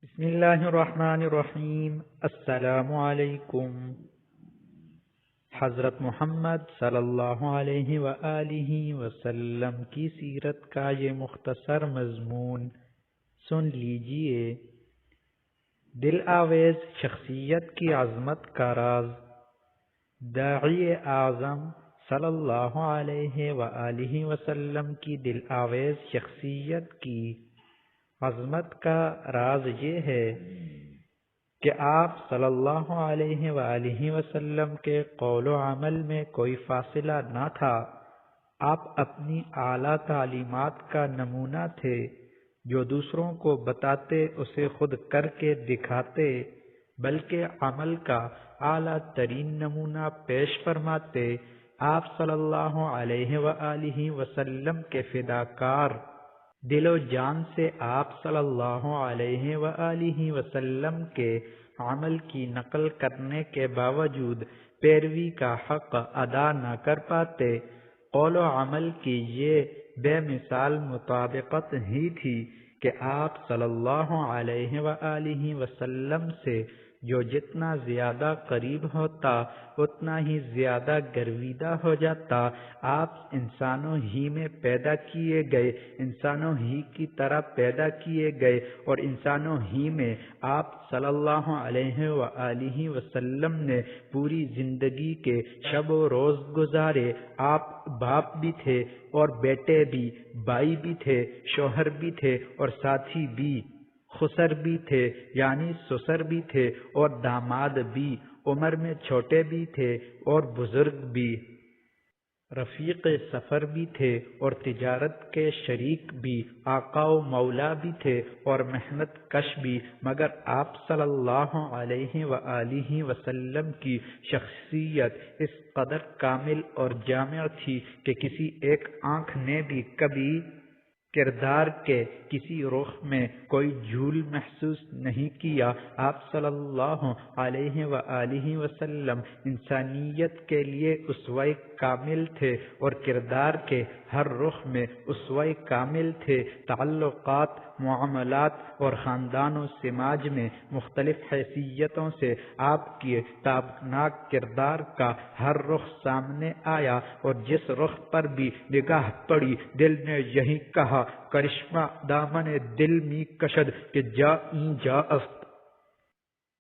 بسم اللہ الرحمن الرحیم۔ السلام علیکم۔ حضرت محمد صلی اللہ علیہ وآلہ وسلم کی سیرت کا یہ مختصر مضمون سن لیجئے۔ دل آویز شخصیت کی عظمت کا راز۔ داعی اعظم صلی اللہ علیہ وآلہ وسلم کی دل آویز شخصیت کی عظمت کا راز یہ ہے کہ آپ صلی اللہ علیہ وآلہ وسلم کے قول و عمل میں کوئی فاصلہ نہ تھا۔ آپ اپنی اعلیٰ تعلیمات کا نمونہ تھے، جو دوسروں کو بتاتے اسے خود کر کے دکھاتے، بلکہ عمل کا اعلیٰ ترین نمونہ پیش فرماتے۔ آپ صلی اللہ علیہ وآلہ وسلم کے فداکار، دل و جان سے آپ صلی اللہ علیہ وآلہ وسلم کے عمل کی نقل کرنے کے باوجود پیروی کا حق ادا نہ کر پاتے۔ قول و عمل کی یہ بے مثال مطابقت ہی تھی کہ آپ صلی اللہ علیہ وآلہ وسلم سے جو جتنا زیادہ قریب ہوتا اتنا ہی زیادہ گرویدہ ہو جاتا۔ آپ انسانوں ہی میں پیدا کیے گئے، انسانوں ہی کی طرح پیدا کیے گئے، اور انسانوں ہی میں آپ صلی اللہ علیہ وآلہ وسلم نے پوری زندگی کے شب و روز گزارے۔ آپ باپ بھی تھے اور بیٹے بھی، بھائی بھی تھے، شوہر بھی تھے اور ساتھی بھی، خسر بھی تھے یعنی سسر بھی تھے اور داماد بھی، عمر میں چھوٹے بھی تھے اور بزرگ بھی، رفیق سفر بھی تھے اور تجارت کے شریک بھی، آقا و مولا بھی تھے اور محنت کش بھی، مگر آپ صلی اللہ علیہ وآلہ وسلم کی شخصیت اس قدر کامل اور جامع تھی کہ کسی ایک آنکھ نے بھی کبھی کردار کے کسی رخ میں کوئی جھول محسوس نہیں کیا۔ آپ صلی اللہ علیہ وآلہ وسلم انسانیت کے لیے اسوہ کامل تھے اور کردار کے ہر رخ میں اسوہ کامل تھے۔ تعلقات، معاملات اور خاندان و سماج میں مختلف حیثیتوں سے آپ کے تابناک کردار کا ہر رخ سامنے آیا، اور جس رخ پر بھی نگاہ پڑی دل نے یہی کہا، کرشمہ دامن دل می کشد کہ جا این جا است۔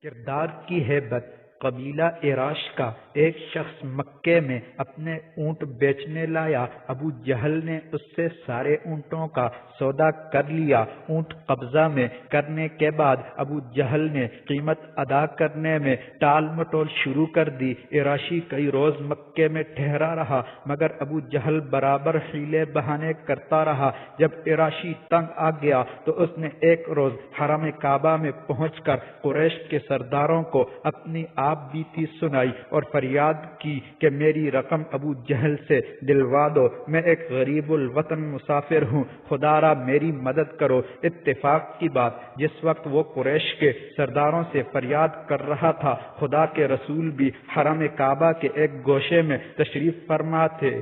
کردار کی ہیبت۔ قبیلہ عراش کا ایک شخص مکے میں اپنے اونٹ بیچنے لایا۔ ابو جہل نے اس سے سارے اونٹوں کا سودا کر لیا۔ اونٹ قبضہ میں کرنے کے بعد ابو جہل نے قیمت ادا کرنے میں ٹال مٹول شروع کر دی۔ عراشی کئی روز مکے میں ٹھہرا رہا، مگر ابو جہل برابر حیلے بہانے کرتا رہا۔ جب عراشی تنگ آ گیا تو اس نے ایک روز حرم کعبہ میں پہنچ کر قریش کے سرداروں کو اپنی آپ بیتی سنائی اور فریاد کی کہ میری رقم ابو جہل سے دلوا دو، میں ایک غریب الوطن مسافر ہوں، خدا را میری مدد کرو۔ اتفاق کی بات، جس وقت وہ قریش کے سرداروں سے فریاد کر رہا تھا، خدا کے رسول بھی حرم کعبہ کے ایک گوشے میں تشریف فرما تھے۔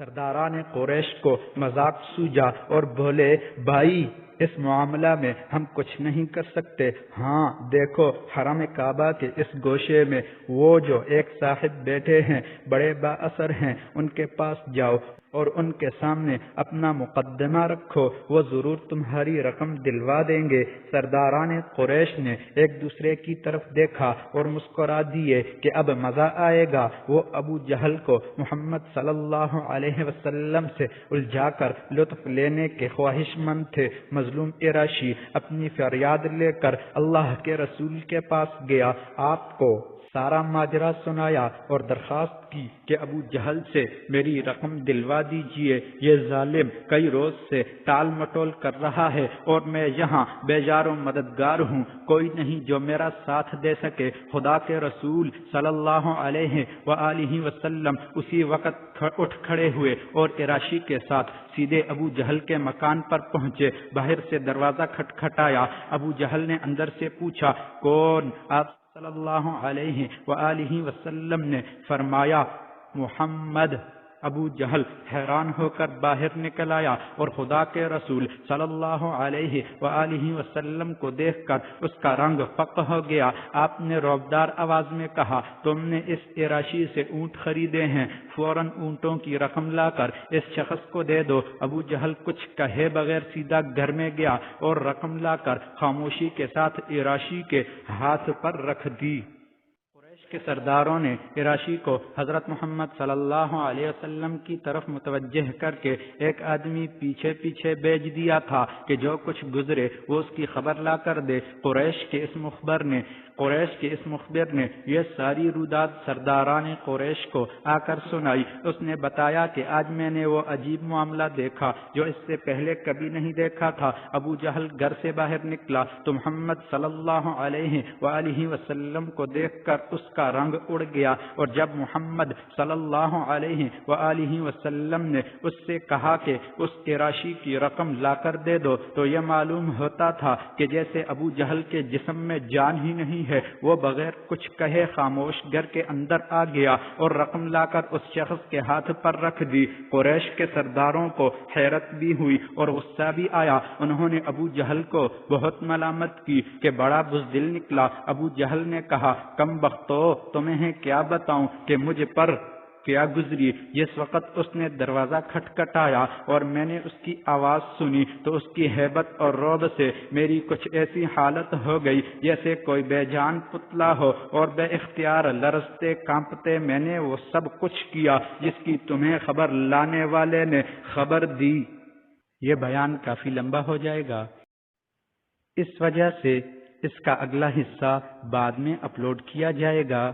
سرداران قریش کو مذاق سوجا اور بولے، بھائی اس معاملہ میں ہم کچھ نہیں کر سکتے۔ ہاں دیکھو، حرم کعبہ کے اس گوشے میں وہ جو ایک صاحب بیٹھے ہیں، بڑے با اثر ہیں، ان کے پاس جاؤ اور ان کے سامنے اپنا مقدمہ رکھو، وہ ضرور تمہاری رقم دلوا دیں گے۔ سرداران قریش نے ایک دوسرے کی طرف دیکھا اور مسکرا دیے کہ اب مزہ آئے گا۔ وہ ابو جہل کو محمد صلی اللہ علیہ وسلم سے الجھا کر لطف لینے کے خواہش مند تھے۔ مظلوم عراشی اپنی فریاد لے کر اللہ کے رسول کے پاس گیا، آپ کو سارا ماجرا سنایا اور درخواست کی کہ ابو جہل سے میری رقم دلوا دیجیے، یہ ظالم کئی روز سے ٹال مٹول کر رہا ہے اور میں یہاں بے یار و مددگار ہوں، کوئی نہیں جو میرا ساتھ دے سکے۔ خدا کے رسول صلی اللہ علیہ وآلہ وسلم اسی وقت اٹھ کھڑے ہوئے اور عراشی کے ساتھ سیدھے ابو جہل کے مکان پر پہنچے۔ باہر سے دروازہ کھٹکھٹایا۔ ابو جہل نے اندر سے پوچھا، کون؟ آپ صلی اللہ علیہ وآلہ وسلم نے فرمایا، محمد۔ ابو جہل حیران ہو کر باہر نکل آیا اور خدا کے رسول صلی اللہ علیہ وآلہ وسلم کو دیکھ کر اس کا رنگ فق ہو گیا۔ آپ نے رعبدار آواز میں کہا، تم نے اس عراشی سے اونٹ خریدے ہیں، فوراً اونٹوں کی رقم لا کر اس شخص کو دے دو۔ ابو جہل کچھ کہے بغیر سیدھا گھر میں گیا اور رقم لا کر خاموشی کے ساتھ عراشی کے ہاتھ پر رکھ دی۔ قریش کے سرداروں نے عراشی کو حضرت محمد صلی اللہ علیہ وسلم کی طرف متوجہ کر کے ایک آدمی پیچھے پیچھے بھیج دیا تھا کہ جو کچھ گزرے وہ اس کی خبر لا کر دے۔ قریش کے اس مخبر نے یہ ساری روداد سرداران قریش کو آ کر سنائی۔ اس نے بتایا کہ آج میں نے وہ عجیب معاملہ دیکھا جو اس سے پہلے کبھی نہیں دیکھا تھا۔ ابو جہل گھر سے باہر نکلا تو محمد صلی اللہ علیہ وآلہ وسلم کو دیکھ کر اس کا رنگ اڑ گیا، اور جب محمد صلی اللہ علیہ وآلہ وسلم نے اس سے کہا کہ اس عراشی کی رقم لا کر دے دو تو یہ معلوم ہوتا تھا کہ جیسے ابو جہل کے جسم میں جان ہی نہیں ہے۔ وہ بغیر کچھ کہے خاموش گھر کے اندر آ گیا اور رقم لا کر اس شخص کے ہاتھ پر رکھ دی۔ قریش کے سرداروں کو حیرت بھی ہوئی اور غصہ بھی آیا۔ انہوں نے ابو جہل کو بہت ملامت کی کہ بڑا بزدل نکلا۔ ابو جہل نے کہا، کم بختو، تمہیں کیا بتاؤں کہ مجھ پر کیا گزری۔ جس وقت اس نے دروازہ کھٹکھٹایا اور میں نے اس کی آواز سنی تو اس کی ہیبت اور رعب سے میری کچھ ایسی حالت ہو گئی جیسے کوئی بے جان پتلا ہو، اور بے اختیار لرزتے کانپتے میں نے وہ سب کچھ کیا جس کی تمہیں خبر لانے والے نے خبر دی۔ یہ بیان کافی لمبا ہو جائے گا، اس وجہ سے اس کا اگلا حصہ بعد میں اپلوڈ کیا جائے گا۔